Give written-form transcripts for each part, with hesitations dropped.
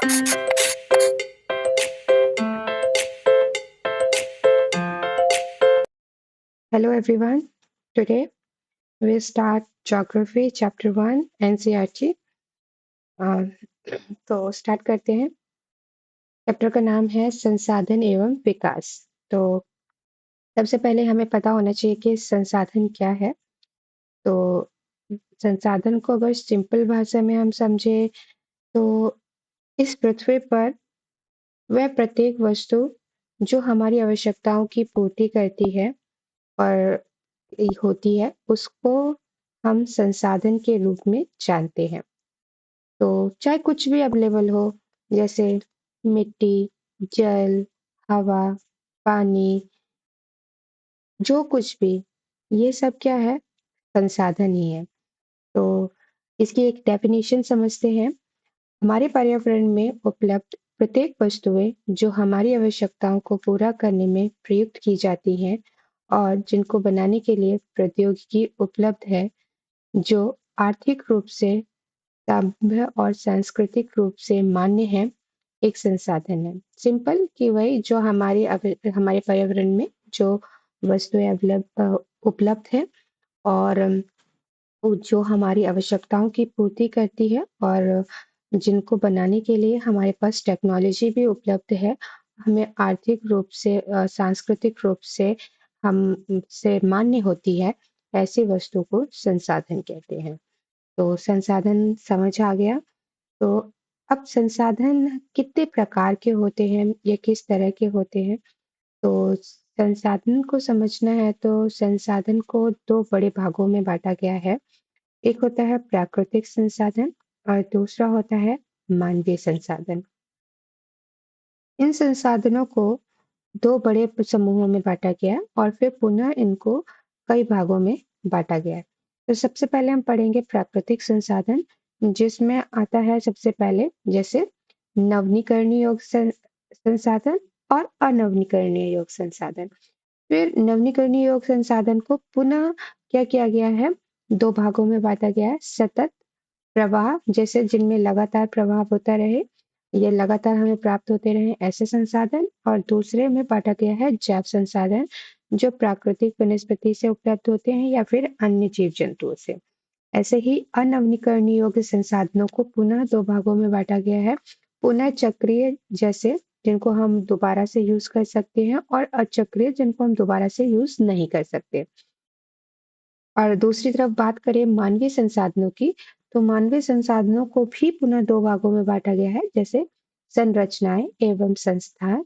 Hello everyone. Today we start Geography Chapter 1 NCERT. अ, तो start करते हैं। चैप्टर का नाम है संसाधन एवं विकास। तो सबसे पहले हमें पता होना चाहिए कि संसाधन क्या है। तो संसाधन को अगर सिंपल भाषा में हम समझे तो इस पृथ्वी पर वह प्रत्येक वस्तु जो हमारी आवश्यकताओं की पूर्ति करती है और होती है उसको हम संसाधन के रूप में जानते हैं। तो चाहे कुछ भी अवेलेबल हो, जैसे मिट्टी, जल, हवा, पानी, जो कुछ भी, ये सब क्या है? संसाधन ही है। तो इसकी एक डेफिनेशन समझते हैं। हमारे पर्यावरण में उपलब्ध प्रत्येक वस्तुएं जो हमारी आवश्यकताओं को पूरा करने में प्रयुक्त की जाती हैं और जिनको बनाने के लिए प्रौद्योगिकी उपलब्ध है, जो आर्थिक रूप से, सभ्य और सांस्कृतिक रूप से मान्य है, एक संसाधन है। सिंपल कि वही जो हमारे पर्यावरण में जो वस्तुएं उपलब्ध है और वो जो हमारी आवश्यकताओं की पूर्ति करती है और जिनको बनाने के लिए हमारे पास टेक्नोलॉजी भी उपलब्ध है। हमें आर्थिक रूप से, सांस्कृतिक रूप से हम से मान्य होती है, ऐसी वस्तु को संसाधन कहते हैं। तो संसाधन समझ आ गया। तो अब संसाधन कितने प्रकार के होते हैं या किस तरह के होते हैं? तो संसाधन को समझना है तो संसाधन को 2 बड़े भागों में बाँटा गया है। एक होता है प्राकृतिक संसाधन और दूसरा होता है मानवीय संसाधन। इन संसाधनों को 2 बड़े समूहों में बाँटा गया है और फिर पुनः इनको कई भागों में बाँटा गया है। तो सबसे पहले हम पढ़ेंगे प्राकृतिक संसाधन, जिसमें आता है सबसे पहले जैसे नवीकरणीय संसाधन और अनवीकरणीय योग संसाधन। फिर नवीकरणीय योग संसाधन को पुनः क्या किया गया है? 2 भागों में बाँटा गया है। सतत प्रवाह, जैसे जिनमें लगातार प्रवाह होता रहे, ये लगातार हमें प्राप्त होते रहे, ऐसे संसाधन। और दूसरे में बांटा गया है जैव संसाधन, जो प्राकृतिक वनस्पति से उपलब्ध होते हैं या फिर अन्य जीव जंतुओं से। ऐसे ही अनवीकरणीय योग्य संसाधनों को पुनः 2 भागों में बांटा गया है। पुनः चक्रीय, जैसे जिनको हम दोबारा से यूज कर सकते हैं, और अचक्रीय, जिनको हम दोबारा से यूज नहीं कर सकते। और दूसरी तरफ बात करें मानवीय संसाधनों की, तो मानवीय संसाधनों को भी पुनः 2 भागों में बाँटा गया है, जैसे संरचनाएँ एवं संस्थान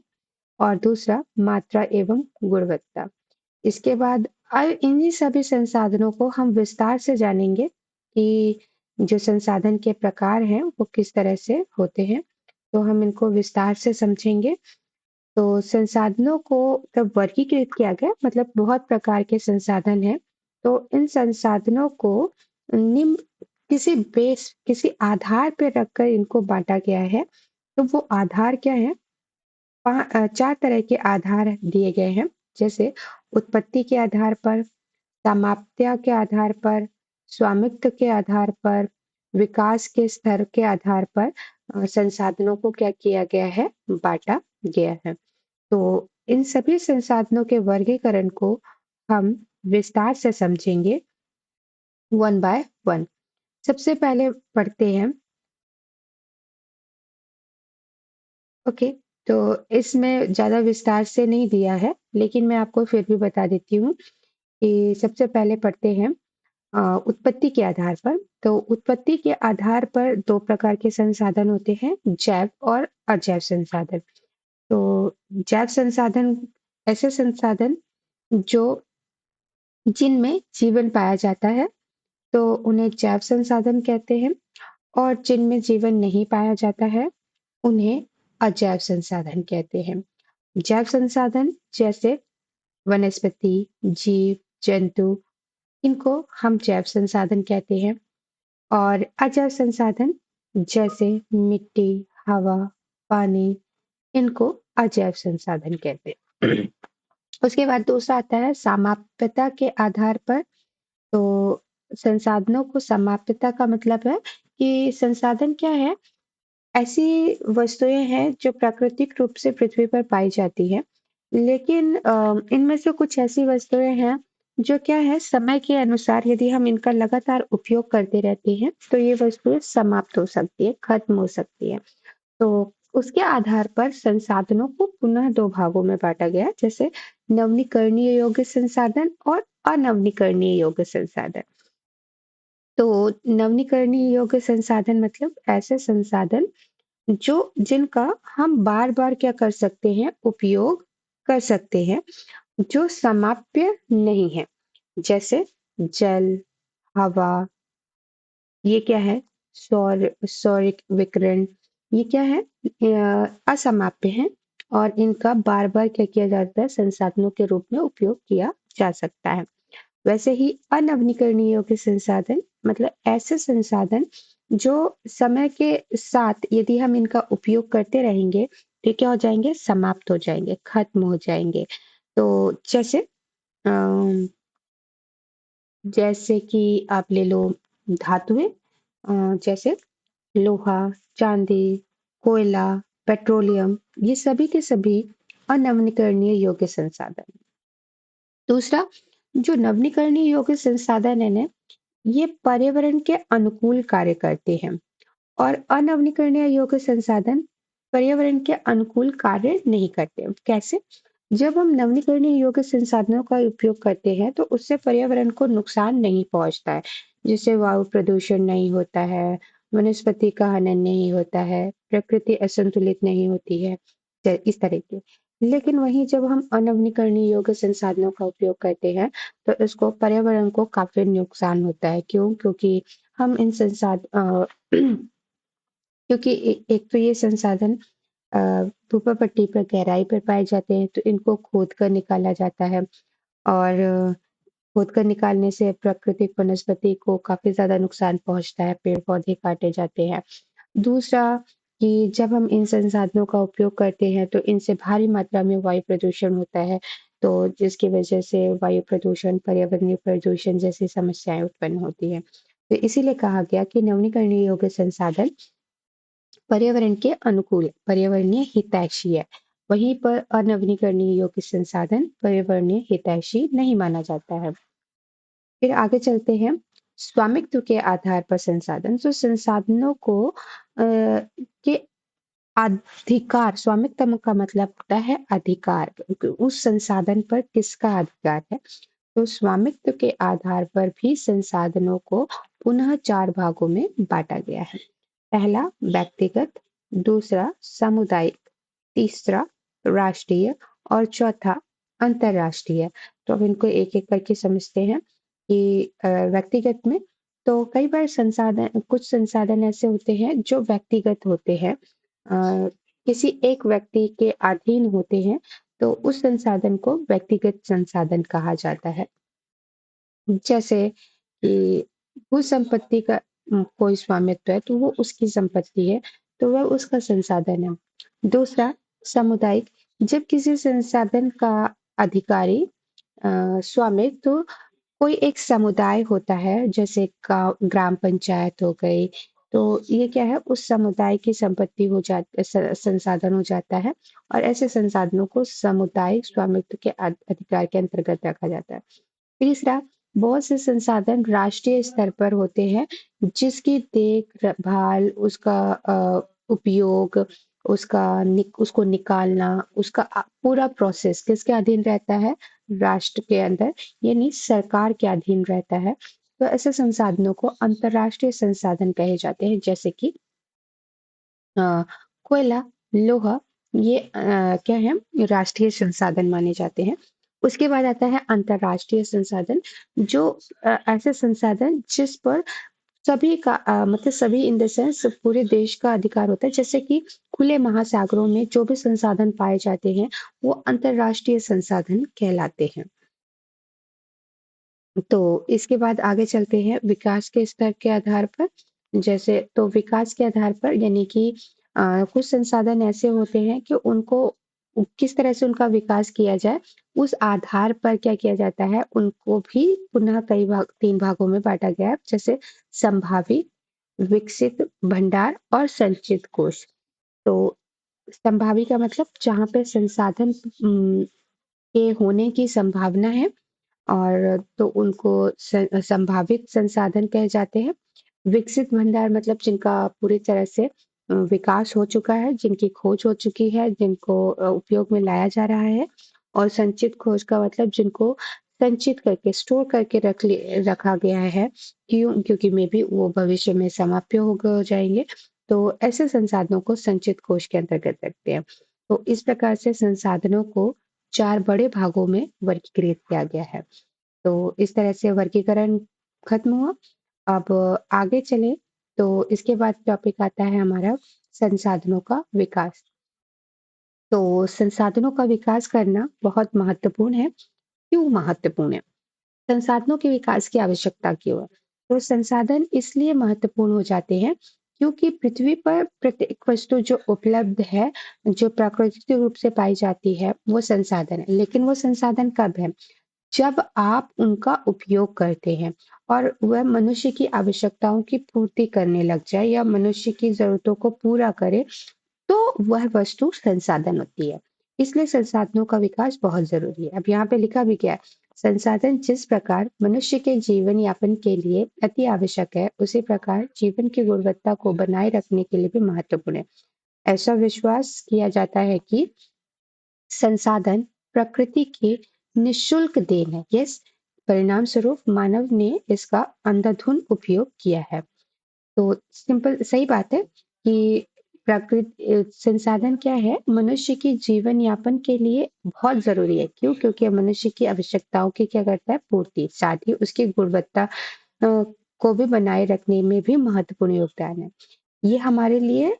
और दूसरा मात्रा एवं गुणवत्ता। इसके बाद इन्हीं सभी संसाधनों को हम विस्तार से जानेंगे कि जो संसाधन के प्रकार हैं, वो किस तरह से होते हैं। तो हम इनको विस्तार से समझेंगे। तो संसाधनों को जब वर्गीकृत किया गया, मतलब बहुत प्रकार के संसाधन हैं, तो इन संसाधनों को निम्न किसी आधार पे रखकर इनको बांटा गया है। तो वो आधार क्या है? 4 तरह के आधार दिए गए हैं, जैसे उत्पत्ति के आधार पर, समाप्त्या के आधार पर, स्वामित्व के आधार पर, विकास के स्तर के आधार पर संसाधनों को क्या किया गया है? बांटा गया है। तो इन सभी संसाधनों के वर्गीकरण को हम विस्तार से समझेंगे, वन बाय वन। सबसे पहले पढ़ते हैं। ओके, तो इसमें ज़्यादा विस्तार से नहीं दिया है, लेकिन मैं आपको फिर भी बता देती हूँ कि सबसे पहले पढ़ते हैं उत्पत्ति के आधार पर। तो उत्पत्ति के आधार पर 2 प्रकार के संसाधन होते हैं, जैव और अजैव संसाधन। तो जैव संसाधन ऐसे संसाधन जो जिनमें जीवन पाया जाता है, तो उन्हें जैव संसाधन कहते हैं। और जिनमें जीवन नहीं पाया जाता है, उन्हें अजैव संसाधन कहते हैं। जैव संसाधन जैसे वनस्पति, जीव, जंतु, इनको हम जैव संसाधन कहते हैं। और अजैव संसाधन जैसे मिट्टी, हवा, पानी, इनको अजैव संसाधन कहते हैं। उसके बाद दूसरा आता है समाप्यता के आधार पर। तो संसाधनों को समाप्यता का मतलब है कि संसाधन क्या है? ऐसी वस्तुएँ हैं जो प्राकृतिक रूप से पृथ्वी पर पाई जाती हैं। लेकिन इनमें से कुछ ऐसी वस्तुएँ हैं जो क्या है समय के अनुसार यदि हम इनका लगातार उपयोग करते रहते हैं, तो ये वस्तुएँ समाप्त हो सकती है, खत्म हो सकती है। तो उसके आधार पर संसाधनों को पुनः 2 भागों में बाँटा गया है, जैसे नवीनीकरणीय योग्य संसाधन और अनवीनीकरणीय योग्य संसाधन। तो नवीनीकरणीय योग्य संसाधन मतलब ऐसे संसाधन जो जिनका हम बार-बार क्या कर सकते हैं, उपयोग कर सकते हैं, जो समाप्य नहीं है। जैसे जल, हवा, ये क्या है? सौरिक विकिरण, ये क्या है? असमाप्य हैं और इनका बार-बार क्या किया जाता है? संसाधनों के रूप में उपयोग किया जा सकता है। वैसे ही अनवीनीकरणीय योग्य संसाधन मतलब ऐसे संसाधन जो समय के साथ यदि हम इनका उपयोग करते रहेंगे, तो ये क्या हो जाएँगे? समाप्त हो जाएँगे, खत्म हो जाएँगे। तो अ, जैसे कि आप ले लो धातुएँ जैसे लोहा, चांदी, कोयला, पेट्रोलियम ये सभी के सभी अनवीनीकरणीय योग्य संसाधन। दूसरा, जो नवीनीकरणीय योग्य संसाधन है ना, ये पर्यावरण के अनुकूल कार्य करते हैं और अनवीनीकरणीय योग्य संसाधन पर्यावरण के अनुकूल कार्य नहीं करते। कैसे? जब हम नवीनीकरणीय योग्य संसाधनों का उपयोग करते हैं, तो उससे पर्यावरण को नुकसान नहीं पहुंचता है। जिससे वायु प्रदूषण नहीं होता है, वनस्पति का हनन नहीं होता है, प्रकृति असंतुलित नहीं होती है, इस तरह के। लेकिन वहीं जब हम अनवीनीकरणीय योग्य संसाधनों का उपयोग करते हैं, तो इसको पर्यावरण को काफी नुकसान होता है। क्यों? क्योंकि हम इन क्योंकि एक तो ये संसाधन अ, भूपर पट्टी पर गहराई पर पाए जाते हैं, तो इनको खोद कर निकाला जाता है और खोद कर निकालने से प्राकृतिक वनस्पति को काफ़ी ज़्यादा नुकसान पहुँचता है, पेड़-पौधे काटे जाते हैं। दूसरा कि जब हम इन संसाधनों का उपयोग करते हैं, तो इनसे भारी मात्रा में वायु प्रदूषण होता है, तो जिसकी वजह से वायु प्रदूषण, पर्यावरणीय प्रदूषण जैसी समस्याएँ उत्पन्न होती हैं। तो इसीलिए कहा गया कि नवीनीकरणीय योग्य संसाधन पर्यावरण के अनुकूल, पर्यावरणीय हितैषी है। वहीं पर अनवीनीकरणीय योग्य संसाधन पर्यावरणीय हितैषी नहीं माना जाता है। फिर आगे चलते हैं स्वामित्व के आधार पर संसाधन। तो संसाधनों को के अधिकार स्वामित्व का मतलब होता है अधिकार। उस संसाधन पर किसका अधिकार है? तो स्वामित्व के आधार पर भी संसाधनों को पुनः 4 भागों में बांटा गया है। पहला व्यक्तिगत, दूसरा सामुदायिक, तीसरा राष्ट्रीय और चौथा अंतर्राष्ट्रीय। तो अब इनको एक-एक करके समझते हैं कि व्यक्तिगत में तो कई बार संसाधन कुछ संसाधन ऐसे होते हैं जो व्यक्तिगत होते हैं किसी एक व्यक्ति के अधीन होते हैं, तो उस संसाधन को व्यक्तिगत संसाधन कहा जाता है। जैसे कि भू संपत्ति का कोई स्वामित्व है तो वो उसकी संपत्ति है, तो वह उसका संसाधन है। दूसरा सामुदायिक, जब किसी संसाधन का अधिकारी स्वामित्व तो कोई एक समुदाय होता है, जैसे गाँव ग्राम पंचायत हो गई, तो ये क्या है उस समुदाय की संपत्ति हो संसाधन हो जाता है और ऐसे संसाधनों को सामुदायिक स्वामित्व के अधिकार के अंतर्गत रखा जाता है। तीसरा, बहुत से संसाधन राष्ट्रीय स्तर पर होते हैं, जिसकी देखभाल, उसका उपयोग, उसको निकालना, उसका पूरा प्रोसेस किसके अधीन रहता है? राष्ट्र के अंदर, यानी सरकार के अधीन रहता है। तो ऐसे संसाधनों को अंतर्राष्ट्रीय संसाधन कहे जाते हैं, जैसे कि अ, कोयला, लोहा ये क्या है राष्ट्रीय संसाधन माने जाते हैं। उसके बाद आता है अंतर्राष्ट्रीय संसाधन जो ऐसे संसाधन जिस पर सभी का मतलब सभी इन द सेंस पूरे देश का अधिकार होता है जैसे कि खुले महासागरों में जो भी संसाधन पाए जाते हैं वो अंतर्राष्ट्रीय संसाधन कहलाते हैं। तो इसके बाद आगे चलते हैं विकास के स्तर के आधार पर। जैसे तो विकास के आधार पर यानी कि कुछ संसाधन ऐसे होते हैं कि उनको किस तरह से उनका विकास किया जाए, उस आधार पर क्या किया जाता है, उनको भी पुनः कई भाग 3 भागों में बाँटा गया है। जैसे संभावित, विकसित भंडार और संचित कोष। तो संभावी का मतलब जहाँ पे संसाधन के होने की संभावना है, और तो उनको संभावित संसाधन कहे जाते हैं। विकसित भंडार मतलब जिनका पूरी तरह से विकास हो चुका है, जिनकी खोज हो चुकी है, जिनको उपयोग में लाया जा रहा है। और संचित खोज का मतलब जिनको संचित करके स्टोर करके रखा गया है, क्योंकि मे बी वो भविष्य में समाप्य हो जाएंगे। तो ऐसे संसाधनों को संचित कोष के अंतर्गत रखते हैं। तो इस प्रकार से संसाधनों को 4 बड़े भागों में वर्गीकृत किया गया है। तो इस तरह से वर्गीकरण खत्म हुआ। अब आगे चले तो इसके बाद टॉपिक आता है हमारा संसाधनों का विकास। तो संसाधनों का विकास करना बहुत महत्वपूर्ण है। क्यों महत्वपूर्ण है? संसाधनों के विकास की आवश्यकता क्यों है? तो संसाधन इसलिए महत्वपूर्ण हो जाते हैं क्योंकि पृथ्वी पर प्रत्येक वस्तु जो उपलब्ध है, जो प्राकृतिक रूप से पाई जाती है, वो संसाधन है। लेकिन वो संसाधन कब है? जब आप उनका उपयोग करते हैं और वह मनुष्य की आवश्यकताओं की पूर्ति करने लग जाए या मनुष्य की जरूरतों को पूरा करे, तो वह वस्तु संसाधन होती है। इसलिए संसाधनों का विकास बहुत जरूरी है। अब यहाँ पे लिखा भी क्या है? संसाधन जिस प्रकार मनुष्य के जीवन यापन के लिए अति आवश्यक है, उसी प्रकार जीवन की गुणवत्ता को बनाए रखने के लिए भी महत्वपूर्ण है। ऐसा विश्वास किया जाता है कि संसाधन प्रकृति की निशुल्क देन है। यस, परिणाम स्वरूप मानव ने इसका अंधाधुंध उपयोग किया है। तो सिंपल सही बात है कि संसाधन क्या है? मनुष्य की जीवन यापन के लिए बहुत जरूरी है। क्यों? क्योंकि मनुष्य की आवश्यकताओं की क्या करता है? पूर्ति, साथ ही उसकी गुणवत्ता को भी बनाए रखने में भी महत्वपूर्ण योगदान है। ये हमारे लिए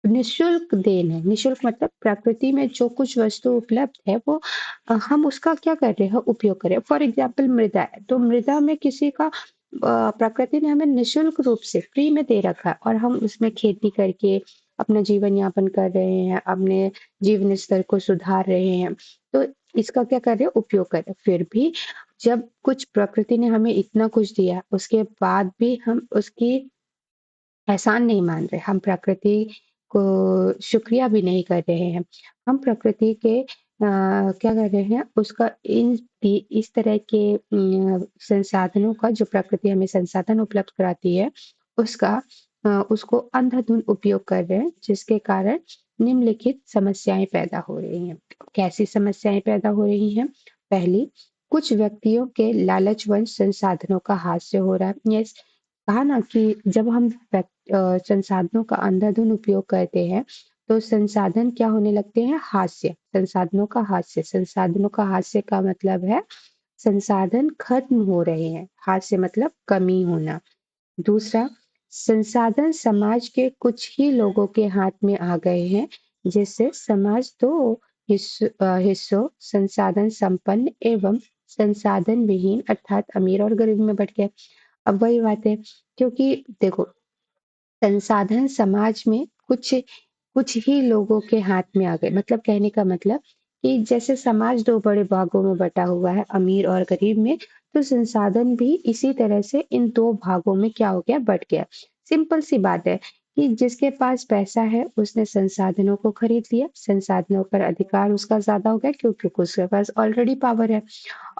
निःशुल्क देन है। निःशुल्क मतलब प्रकृति में जो कुछ वस्तु उपलब्ध है, वो हम उसका क्या कर रहे हैं? उपयोग कर रहे हैं। फॉर एग्जाम्पल मृदा है, तो मृदा में किसी का प्रकृति ने हमें निःशुल्क रूप से फ्री में दे रखा है और हम उसमें खेती करके अपना जीवन यापन कर रहे हैं, अपने जीवन स्तर को सुधार रहे हैं। तो इसका क्या कर रहे हैं? उपयोग कर रहे हैं। फिर भी जब कुछ प्रकृति ने हमें इतना कुछ दिया, उसके बाद भी हम उसकी एहसान नहीं मान रहे, हम प्रकृति को शुक्रिया भी नहीं कर रहे हैं। हम प्रकृति के क्या कर रहे हैं? उसका इस तरह के संसाधनों का, जो प्रकृति हमें संसाधन उपलब्ध कराती है, उसका उसको अंधाधुंध उपयोग कर रहे हैं, जिसके कारण निम्नलिखित समस्याएं पैदा हो रही हैं। कैसी समस्याएं पैदा हो रही हैं? पहली, कुछ व्यक्तियों के लालचवश संसाधनों का हाथ से हो रहा है। यस, कहा ना कि जब हम संसाधनों का अंधाधुंध उपयोग करते हैं, तो संसाधन क्या होने लगते हैं? हास्य। संसाधनों का हास्य। संसाधनों का हास्य का मतलब है संसाधन खत्म हो रहे हैं। हास्य मतलब कमी होना। दूसरा, संसाधन समाज के कुछ ही लोगों के हाथ में आ गए हैं, जिससे समाज दो हिस्सों संसाधन संपन्न एवं संसाधन विहीन अर्थात अमीर और गरीब में बट गया। अब वही बात है, क्योंकि देखो, संसाधन समाज में कुछ कुछ ही लोगों के हाथ में आ गए। मतलब कहने का मतलब कि जैसे समाज 2 बड़े भागों में बँटा हुआ है, अमीर और गरीब में, तो संसाधन भी इसी तरह से इन 2 भागों में क्या हो गया? बँट गया। सिंपल सी बात है कि जिसके पास पैसा है, उसने संसाधनों को खरीद लिया, संसाधनों पर अधिकार उसका ज़्यादा हो गया, क्योंकि उसके पास ऑलरेडी पावर है।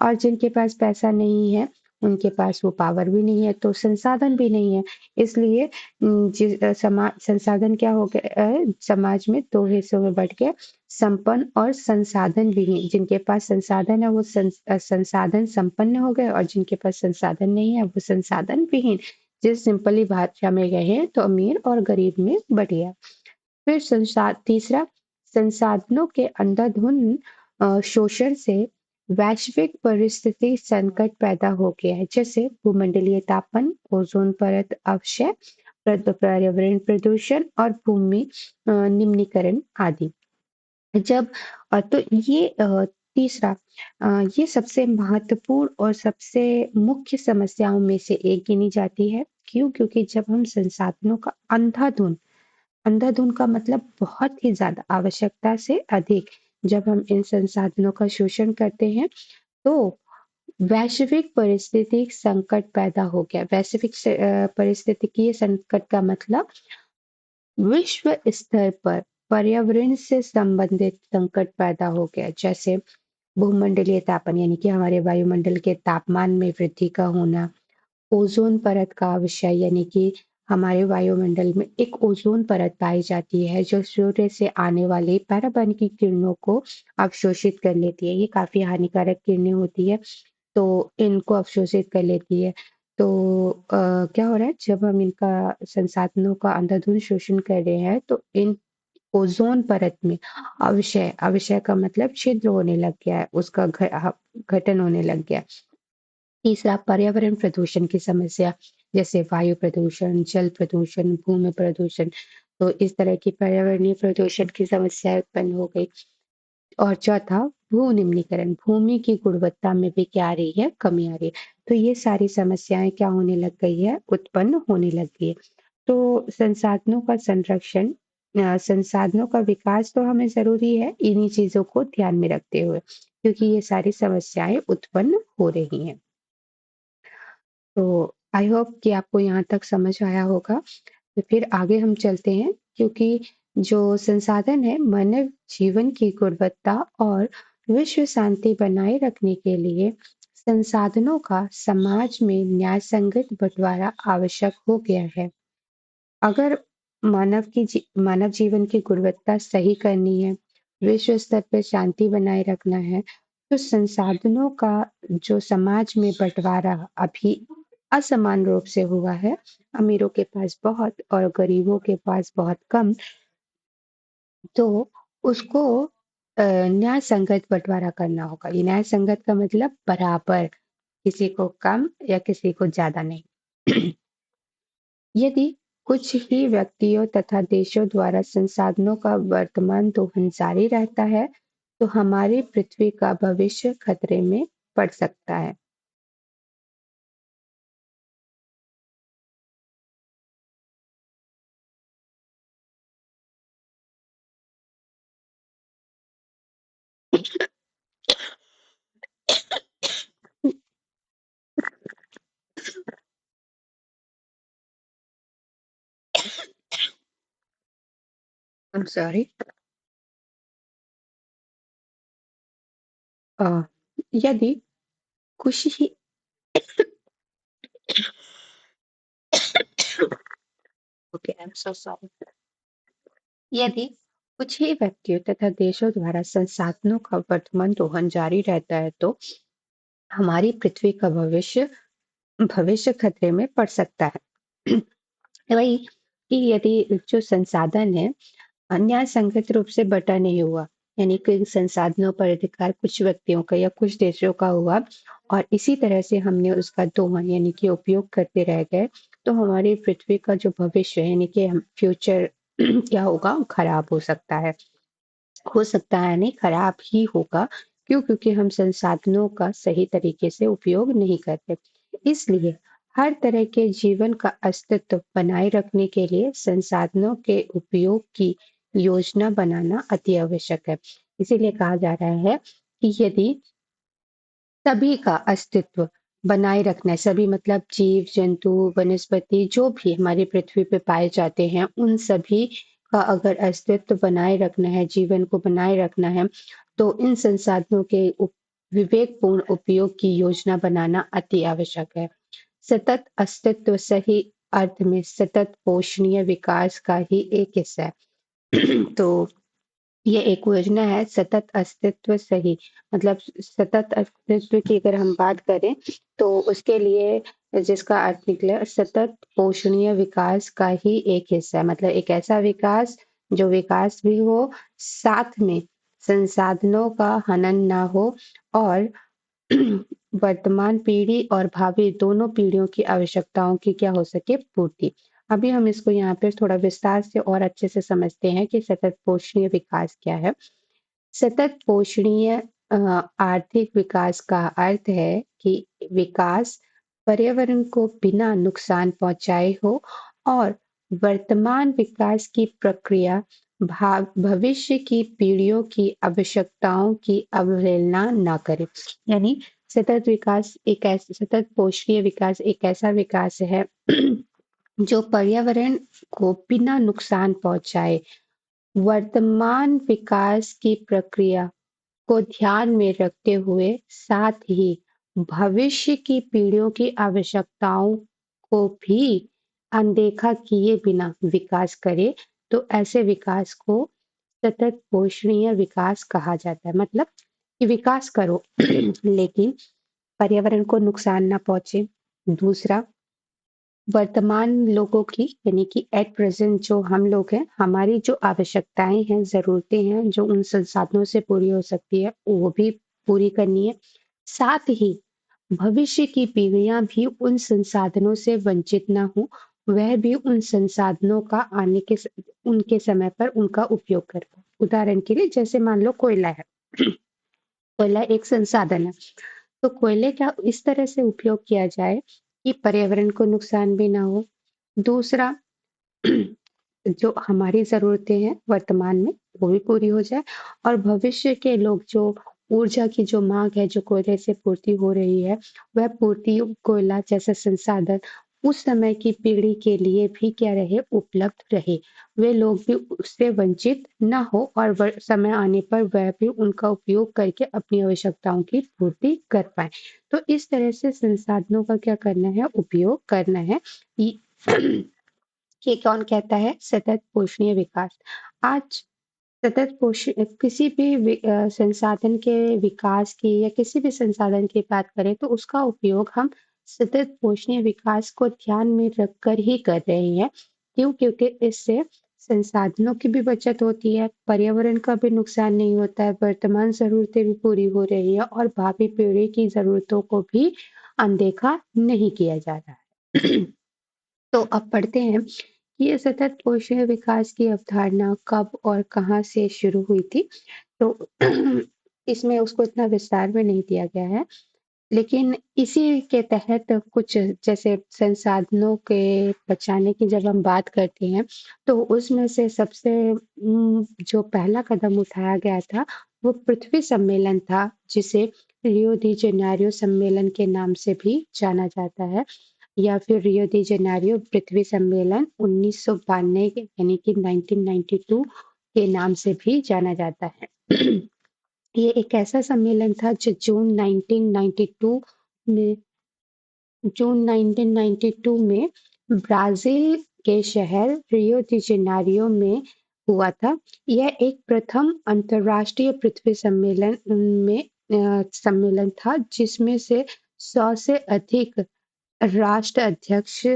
और जिनके पास पैसा नहीं है, उनके पास वो पावर भी नहीं है, तो संसाधन भी नहीं है। इसलिए संसाधन क्या हो गया समाज में 2 हिस्सों में बँट गया, संपन्न और संसाधन विहीन। जिनके पास संसाधन है, वो संसाधन संपन्न हो गए, और जिनके पास संसाधन नहीं है, वो संसाधन विहीन। जिस सिंपली भाषा में कहें तो अमीर और गरीब में बँट गया। फिर तीसरा, संसाधनों के अंधाधुंध शोषण से वैश्विक परिस्थिति संकट पैदा हो गया है, जैसे भूमंडलीय तापन, ओजोन परत अपक्षय, पर्यावरण प्रदूषण और भूमि निम्नीकरण आदि। जब तो ये तीसरा, ये सबसे महत्वपूर्ण और सबसे मुख्य समस्याओं में से एक गिनी जाती है। क्यों? क्योंकि जब हम संसाधनों का अंधाधुंध, अंधाधुंध का मतलब बहुत ही ज़्यादा, आवश्यकता से अधिक, जब हम इन संसाधनों का शोषण करते हैं, तो वैश्विक परिस्थितिक संकट पैदा हो गया। वैश्विक परिस्थितिकीय संकट का मतलब विश्व स्तर पर पर्यावरण से संबंधित संकट पैदा हो गया, जैसे भूमंडलीय तापन यानी कि हमारे वायुमंडल के तापमान में वृद्धि का होना, ओजोन परत का विषय यानी कि हमारे वायुमंडल में एक ओजोन परत पाई जाती है जो सूर्य से आने वाली पराबैंगनी किरणों को अवशोषित कर लेती है। ये काफी हानिकारक किरणें होती है, तो इनको अवशोषित कर लेती है। तो क्या हो रहा है, जब हम इनका संसाधनों का अंधाधुंध शोषण कर रहे हैं तो इन ओजोन परत में अवक्षय अवक्षय का मतलब छिद्र होने लग गया है, उसका गठन होने लग गया है। तीसरा, पर्यावरण प्रदूषण की समस्या, जैसे वायु प्रदूषण, जल प्रदूषण, भूमि प्रदूषण। तो इस तरह की पर्यावरणीय प्रदूषण की समस्या उत्पन्न हो गई। और चौथा, भू निम्नीकरण, भूमि की गुणवत्ता में भी क्या आ रही है, कमी आ रही है। तो ये सारी समस्याएं क्या होने लग गई है, उत्पन्न होने लग गई है। तो संसाधनों का संरक्षण, संसाधनों का विकास तो हमें जरूरी है इन्हीं चीजों को ध्यान में रखते हुए, क्योंकि ये सारी समस्याएं उत्पन्न हो रही हैं। तो आई होप कि आपको यहाँ तक समझ आया होगा। तो फिर आगे हम चलते हैं, क्योंकि जो संसाधन है मानव जीवन की गुणवत्ता और विश्व शांति बनाए रखने के लिए संसाधनों का समाज में न्याय संगत बंटवारा आवश्यक हो गया है। अगर मानव जीवन की गुणवत्ता सही करनी है, विश्व स्तर पर शांति बनाए रखना है, तो संसाधनों का जो समाज में बंटवारा अभी असमान रूप से हुआ है, अमीरों के पास बहुत और गरीबों के पास बहुत कम, तो उसको न्याय संगत बंटवारा करना होगा। ये न्याय संगत का मतलब बराबर, किसी को कम या किसी को ज्यादा नहीं। यदि कुछ ही व्यक्तियों तथा देशों द्वारा संसाधनों का वर्तमान दोहन जारी रहता है, तो हमारी पृथ्वी का भविष्य खतरे में पड़ सकता है। I'm sorry. अ, यदि कुछ ही okay, I am so sorry. यदि कुछ ही व्यक्तियों तथा देशों द्वारा संसाधनों का वर्तमान दोहन जारी रहता है, तो हमारी पृथ्वी का भविष्य भविष्य खतरे में पड़ सकता है। वही कि यदि जो संसाधन है अन्याय संगत रूप से बटा नहीं हुआ, यानी कि संसाधनों पर अधिकार कुछ व्यक्तियों का या कुछ देशों का हुआ और इसी तरह से हमने उसका दोहन यानी कि उपयोग करते रह गए, तो हमारी पृथ्वी का जो भविष्य है यानी कि हम फ्यूचर क्या होगा, खराब हो सकता है नहीं, खराब ही होगा। क्यों? क्योंकि हम संसाधनों का सही तरीके से उपयोग नहीं करते। इसलिए हर तरह के जीवन का अस्तित्व बनाए रखने के लिए संसाधनों के उपयोग की योजना बनाना अति आवश्यक है। इसीलिए कहा जा रहा है कि यदि सभी का अस्तित्व बनाए रखना है, सभी मतलब जीव जंतु वनस्पति जो भी हमारी पृथ्वी पे पाए जाते हैं, उन सभी का अगर अस्तित्व बनाए रखना है, जीवन को बनाए रखना है, तो इन संसाधनों के विवेकपूर्ण उपयोग की योजना बनाना अति आवश्यक है। सतत अस्तित्व सही अर्थ में सतत पोषणीय विकास का ही एक हिस्सा है। तो ये एक योजना है सतत अस्तित्व सही, मतलब सतत अस्तित्व की अगर हम बात करें तो उसके लिए जिसका अर्थ निकले सतत पोषणीय विकास का ही एक हिस्सा है, मतलब एक ऐसा विकास जो विकास भी हो, साथ में संसाधनों का हनन ना हो और वर्तमान पीढ़ी और भावी दोनों पीढ़ियों की आवश्यकताओं की क्या हो सके, पूर्ति। अभी हम इसको यहाँ पे थोड़ा विस्तार से और अच्छे से समझते हैं कि सतत पोषणीय विकास क्या है। सतत पोषणीय आर्थिक विकास का अर्थ है कि विकास पर्यावरण को बिना नुकसान पहुंचाए हो और वर्तमान विकास की प्रक्रिया भविष्य की पीढ़ियों की आवश्यकताओं की अवहेलना ना करे। यानी सतत पोषणीय विकास एक ऐसा विकास है जो पर्यावरण को बिना नुकसान पहुंचाए वर्तमान विकास की प्रक्रिया को ध्यान में रखते हुए साथ ही भविष्य की पीढ़ियों की आवश्यकताओं को भी अनदेखा किए बिना विकास करे, तो ऐसे विकास को सतत पोषणीय विकास कहा जाता है। मतलब कि विकास करो लेकिन पर्यावरण को नुकसान ना पहुंचे। दूसरा, वर्तमान लोगों की यानी कि एट प्रेजेंट जो हम लोग हैं, हमारी जो आवश्यकताएं हैं, जरूरतें हैं, जो उन संसाधनों से पूरी हो सकती है, वो भी पूरी करनी है। साथ ही भविष्य की पीढ़ियां भी उन संसाधनों से वंचित ना हो, वह भी उन संसाधनों का उनके समय पर उनका उपयोग कर पाए। उदाहरण के लिए जैसे मान लो कोयला है कोयला एक संसाधन है, तो कोयले का इस तरह से उपयोग किया जाए कि पर्यावरण को नुकसान भी ना हो। दूसरा, जो हमारी ज़रूरतें हैं वर्तमान में, वो भी पूरी हो जाए और भविष्य के लोग जो ऊर्जा की जो माँग है, जो कोयले से पूर्ति हो रही है, वह पूर्ति कोयला जैसा संसाधन उस समय की पीढ़ी के लिए भी क्या रहे, उपलब्ध रहे। वे लोग भी उससे वंचित ना हो और समय आने पर वह भी उनका उपयोग करके अपनी आवश्यकताओं की पूर्ति कर पाएँ। तो इस तरह से संसाधनों का क्या करना है, उपयोग करना है। इ ये कौन कहता है? सतत पोषणीय विकास। आज सतत किसी भी संसाधन के विकास की या किसी भी संसाधन की बात करें तो उसका उपयोग हम सतत पोषणीय विकास को ध्यान में रखकर ही कर रहे हैं। क्यों? क्योंकि इससे संसाधनों की भी बचत होती है, पर्यावरण का भी नुकसान नहीं होता है, वर्तमान ज़रूरतें भी पूरी हो रही है और भावी पीढ़ी की ज़रूरतों को भी अनदेखा नहीं किया जा रहा है। तो अब पढ़ते हैं कि ये सतत पोषण विकास की अवधारणा कब और कहाँ से शुरू हुई थी। तो इसमें उसको इतना विस्तार में नहीं दिया गया है, लेकिन इसी के तहत कुछ जैसे संसाधनों के बचाने की जब हम बात करते हैं, तो उसमें से सबसे जो पहला कदम उठाया गया था, वो पृथ्वी सम्मेलन था, जिसे रियो डी जेनेरियो सम्मेलन के नाम से भी जाना जाता है। या फिर रियो डी जेनेरियो पृथ्वी सम्मेलन 1992 यानी कि 1992 के नाम से भी जाना जाता है। ये एक ऐसा सम्मेलन था जो में जून 1992 में ब्राजील के शहर रियो डी जेनेरियो में हुआ था। यह एक प्रथम अंतर्राष्ट्रीय पृथ्वी सम्मेलन था जिसमें से 100 से अधिक राष्ट्र अध्यक्ष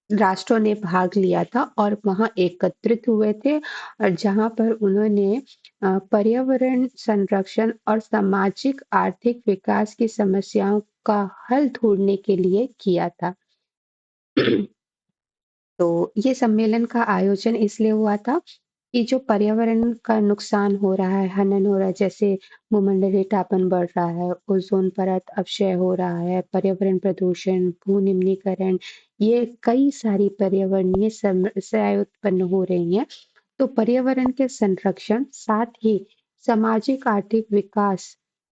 राष्ट्रों ने भाग लिया था और वहाँ एकत्रित हुए थे और जहाँ पर उन्होंने पर्यावरण संरक्षण और सामाजिक आर्थिक विकास की समस्याओं का हल ढूंढने के लिए किया था। तो ये सम्मेलन का आयोजन इसलिए हुआ था कि जो पर्यावरण का नुकसान हो रहा है, हनन हो रहा है, जैसे भूमंडलीय तापन बढ़ रहा है, ओज़ोन परत अपक्षय हो रहा है, पर्यावरण प्रदूषण, भू निम्नीकरण, ये कई सारी पर्यावरणीय समस्याएं उत्पन्न हो रही हैं। तो पर्यावरण के संरक्षण साथ ही सामाजिक आर्थिक विकास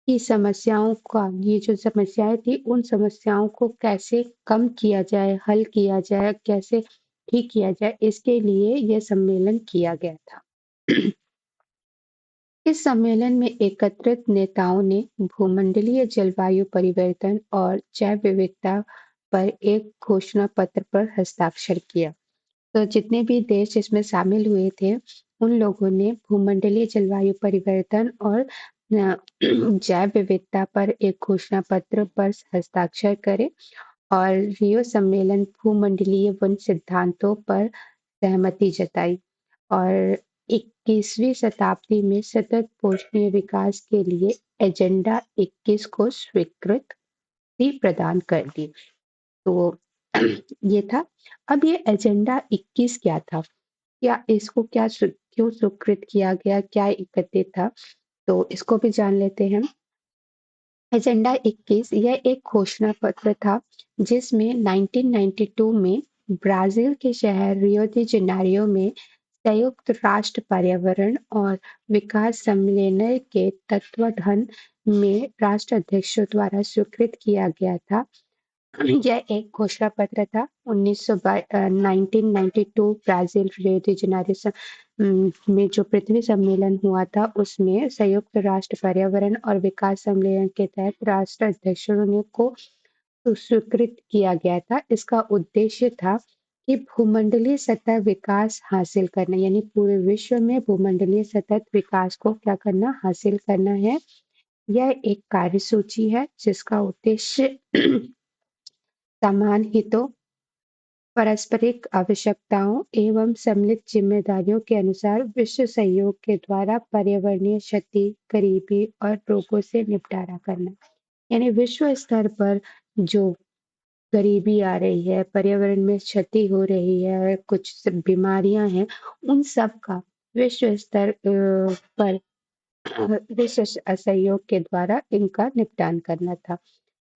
की समस्याओं का ये जो समस्याएं थी उन समस्याओं को कैसे कम किया जाए, हल किया जाए, कैसे ठीक किया जाए, इसके लिए यह सम्मेलन किया गया था। इस सम्मेलन में एकत्रित नेताओं ने भूमंडलीय जलवायु परिवर्तन और जैव विविधता पर एक घोषणा पत्र पर हस्ताक्षर किया। तो जितने भी देश इसमें शामिल हुए थे, उन लोगों ने भूमंडलीय जलवायु परिवर्तन और जैव विविधता पर एक घोषणा पत्र पर हस्ताक्षर करे और रियो सम्मेलन भूमंडलीय वन सिद्धांतों पर सहमति जताई और 21वीं शताब्दी में सतत पोषणीय विकास के लिए एजेंडा 21 को स्वीकृति प्रदान कर दी। तो ये था। अब ये एजेंडा 21 क्या था? क्या इसको क्यों स्वीकृत किया गया? क्या एकत्रित था? तो इसको भी जान लेते हैं। एजेंडा 21 यह एक घोषणा पत्र था जिसमें 1992 में ब्राजील के शहर रियो डी जेनेरियो में संयुक्त राष्ट्र पर्यावरण और विकास सम्मेलन के तत्वावधान में राष्ट्र अध्यक्षों द्वारा स्वीकृत किया गया था। यह एक घोषणा पत्र था। 1992 ब्राजील रियो डी जेनेरो में जो पृथ्वी सम्मेलन हुआ था, उसमें संयुक्त राष्ट्र पर्यावरण और विकास सम्मेलन के तहत राष्ट्र अध्यक्षों ने को स्वीकृत किया गया था। इसका उद्देश्य था कि भूमंडलीय सतह विकास हासिल करना, यानी पूरे विश्व में भूमंडलीय सतत विकास को क्या करना, हासिल करना है। यह एक कार्यसूची है जिसका उद्देश्य समान हितों, पारस्परिक आवश्यकताओं एवं सम्मिलित जिम्मेदारियों के अनुसार विश्व सहयोग के द्वारा पर्यावरणीय क्षति, गरीबी और रोगों से निपटारा करना। यानी विश्व स्तर पर जो गरीबी आ रही है, पर्यावरण में क्षति हो रही है, कुछ बीमारियां हैं, उन सब का विश्व स्तर पर विश्व सहयोग के द्वारा इनका निपटान करना था।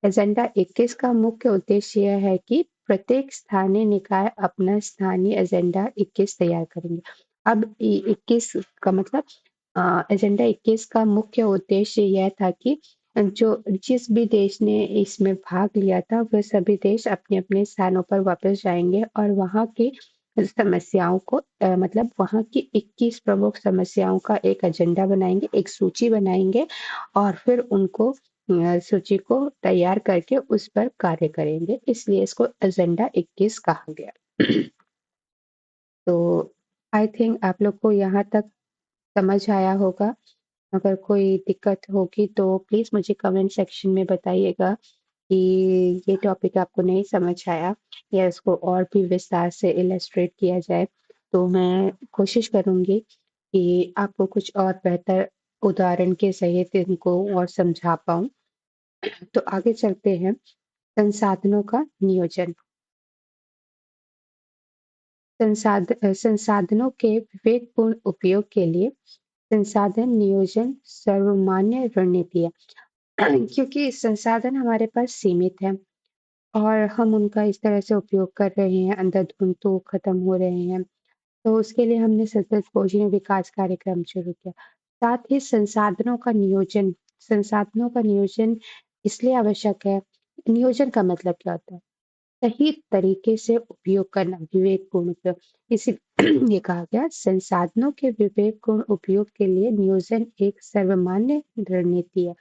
एजेंडा 21 का मुख्य उद्देश्य यह है कि प्रत्येक स्थानीय निकाय अपना स्थानीय एजेंडा 21 तैयार करेंगे। अब 21 का मतलब एजेंडा 21 का मुख्य उद्देश्य यह था कि जिस भी देश ने इसमें भाग लिया था, वह सभी देश अपने अपने स्थानों पर वापस जाएंगे और वहां की समस्याओं को मतलब वहां की 21 प्रमुख समस्याओं का एक एजेंडा बनाएंगे, एक सूची बनाएंगे और फिर उनको सूची को तैयार करके उस पर कार्य करेंगे। इसलिए इसको एजेंडा 21 कहा गया। तो आई थिंक आप लोग को यहाँ तक समझ आया होगा। अगर कोई दिक्कत होगी तो प्लीज मुझे कमेंट सेक्शन में बताइएगा कि ये टॉपिक आपको नहीं समझ आया या इसको और भी विस्तार से इलस्ट्रेट किया जाए, तो मैं कोशिश करूंगी कि आपको कुछ और बेहतर उदाहरण के सहित इनको और समझा पाऊं। तो आगे चलते हैं। संसाधनों का नियोजन। संसाधनों के विवेकपूर्ण उपयोग के लिए संसाधन नियोजन सर्वमान्य रणनीति है। क्योंकि संसाधन हमारे पास सीमित है और हम उनका इस तरह से उपयोग कर रहे हैं, अंधाधुंध तो खत्म हो रहे हैं, तो उसके लिए हमने सतत पोषण विकास कार्यक्रम शुरू किया। साथ ही संसाधनों का नियोजन इसलिए आवश्यक है। नियोजन का मतलब क्या होता है? सही तरीके से उपयोग करना, विवेकपूर्ण उपयोग। इसी ये कहा गया, संसाधनों के विवेकपूर्ण उपयोग के लिए नियोजन एक सर्वमान्य रणनीति है।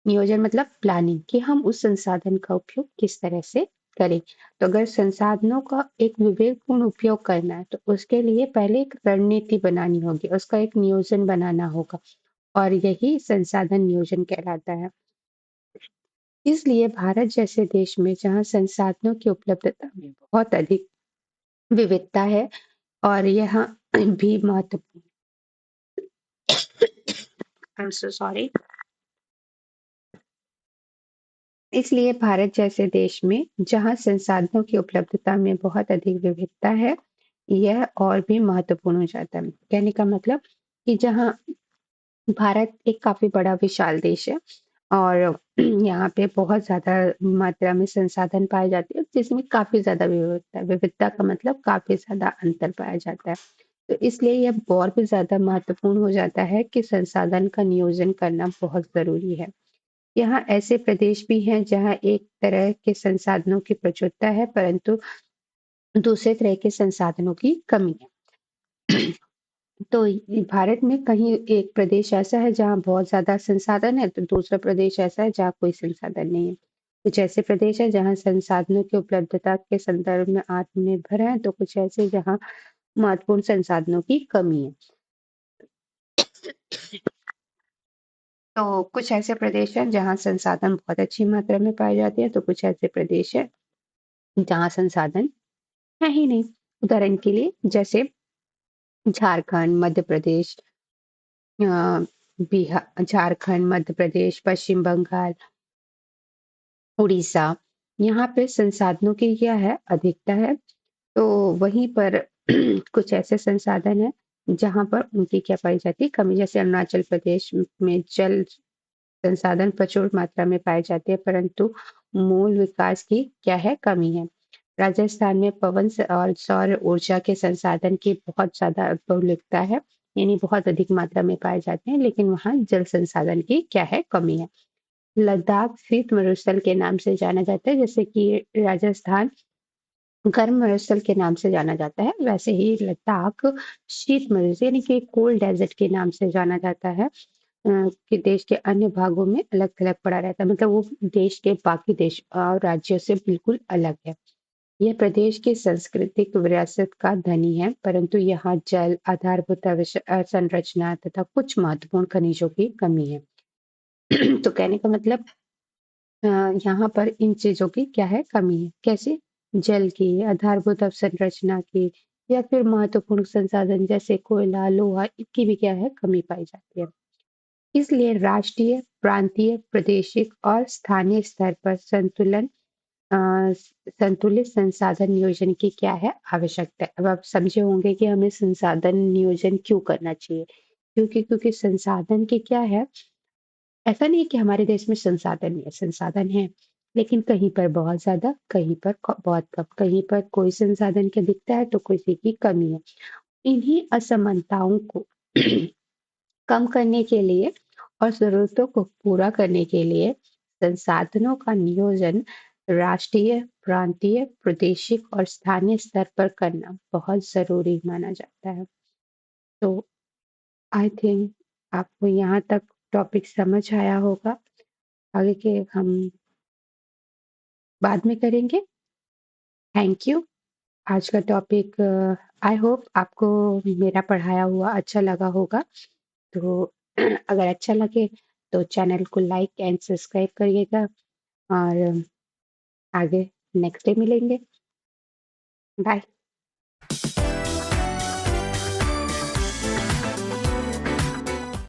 नियोजन मतलब प्लानिंग, कि हम उस संसाधन का उपयोग किस तरह से करें। तो अगर संसाधनों का एक विवेकपूर्ण उपयोग करना है तो उसके लिए पहले एक रणनीति बनानी होगी, उसका एक नियोजन बनाना होगा और यही संसाधन नियोजन कहलाता है। इसलिए भारत जैसे देश में जहाँ संसाधनों की उपलब्धता में बहुत अधिक विविधता है और यहाँ भी महत्वपूर्ण आई एम सो सॉरी इसलिए भारत जैसे देश में जहाँ संसाधनों की उपलब्धता में बहुत अधिक विविधता है, यह और भी महत्वपूर्ण हो जाता है। कहने का मतलब कि जहाँ भारत एक काफी बड़ा विशाल देश है और यहाँ पे बहुत ज्यादा मात्रा में संसाधन पाए जाते हैं, जिसमें काफी ज्यादा विविधता है। विविधता का मतलब काफी ज्यादा अंतर पाया जाता है। तो इसलिए यह और भी ज्यादा महत्वपूर्ण हो जाता है कि संसाधन का नियोजन करना बहुत जरूरी है। यहाँ ऐसे प्रदेश भी हैं जहाँ एक तरह के संसाधनों की प्रचुरता है परंतु दूसरे तरह के संसाधनों की कमी है। तो भारत में कहीं एक प्रदेश ऐसा है जहाँ बहुत ज्यादा संसाधन है, तो दूसरा प्रदेश ऐसा है जहाँ कोई संसाधन नहीं है। कुछ ऐसे प्रदेश है जहाँ संसाधनों की उपलब्धता के संदर्भ में आत्मनिर्भर है, तो कुछ ऐसे जहाँ महत्वपूर्ण संसाधनों की कमी है। तो कुछ ऐसे प्रदेश हैं जहाँ संसाधन बहुत अच्छी मात्रा में पाए जाते हैं, तो कुछ ऐसे प्रदेश है जहाँ संसाधन है ही नहीं। उदाहरण के लिए जैसे झारखंड, मध्य प्रदेश, बिहार, झारखंड, मध्य प्रदेश, पश्चिम बंगाल, उड़ीसा, यहाँ पे संसाधनों की क्या है, अधिकता है। तो वहीं पर कुछ ऐसे संसाधन है जहाँ पर उनकी क्या पाई जाती है, कमी। जैसे अरुणाचल प्रदेश में जल संसाधन प्रचुर मात्रा में पाए जाते हैं परंतु मूल विकास की क्या है, कमी है। राजस्थान में पवन और सौर ऊर्जा के संसाधन की बहुत ज़्यादा बहुलकता है, यानी बहुत अधिक मात्रा में पाए जाते हैं, लेकिन वहाँ जल संसाधन की क्या है, कमी है। लद्दाख शीत मरुस्थल के नाम से जाना जाता है, जैसे कि राजस्थान गर्म मरुस्थल के नाम से जाना जाता है, वैसे ही लद्दाख शीत मरुस्थल यानी कि कोल्ड डेजर्ट के नाम से जाना जाता है। कि देश के अन्य भागों में अलग-थलग पड़ा रहता है, मतलब वो देश के बाकी देश और राज्यों से बिल्कुल अलग है। यह प्रदेश की सांस्कृतिक विरासत का धनी है, परंतु यहाँ जल, आधारभूत संरचना तथा कुछ महत्वपूर्ण खनिजों की कमी है। तो कहने का मतलब अ, यहाँ पर इन चीज़ों की क्या है, कमी है। कैसे? जल की, आधारभूत अवसंरचना की या फिर महत्वपूर्ण संसाधन जैसे कोयला, लोहा इनकी भी क्या है, कमी पाई जाती है। इसलिए राष्ट्रीय, प्रांतीय, प्रादेशिक और स्थानीय स्तर पर संतुलित संसाधन नियोजन की क्या है, आवश्यकता है। अब आप समझे होंगे कि हमें संसाधन नियोजन क्यों करना चाहिए? क्योंकि संसाधन की क्या है, ऐसा नहीं है कि हमारे देश में संसाधन नहीं है, संसाधन है, लेकिन कहीं पर बहुत ज़्यादा, कहीं पर बहुत कम, कहीं पर कोई संसाधन की अधिकता है तो किसी की कमी है। इन्हीं असमानताओं को कम करने के लिए और ज़रूरतों को पूरा करने के लिए संसाधनों का नियोजन राष्ट्रीय, प्रांतीय, प्रादेशिक और स्थानीय स्तर पर करना बहुत ज़रूरी माना जाता है। तो आई थिंक आपको यहाँ तक टॉपिक समझ आया होगा। आगे के हम बाद में करेंगे। Thank you. आज का टॉपिक आई होप आपको मेरा पढ़ाया हुआ अच्छा लगा होगा। तो अगर अच्छा लगे तो चैनल को लाइक एंड सब्सक्राइब करिएगा और आगे नेक्स्ट डे मिलेंगे। बाय।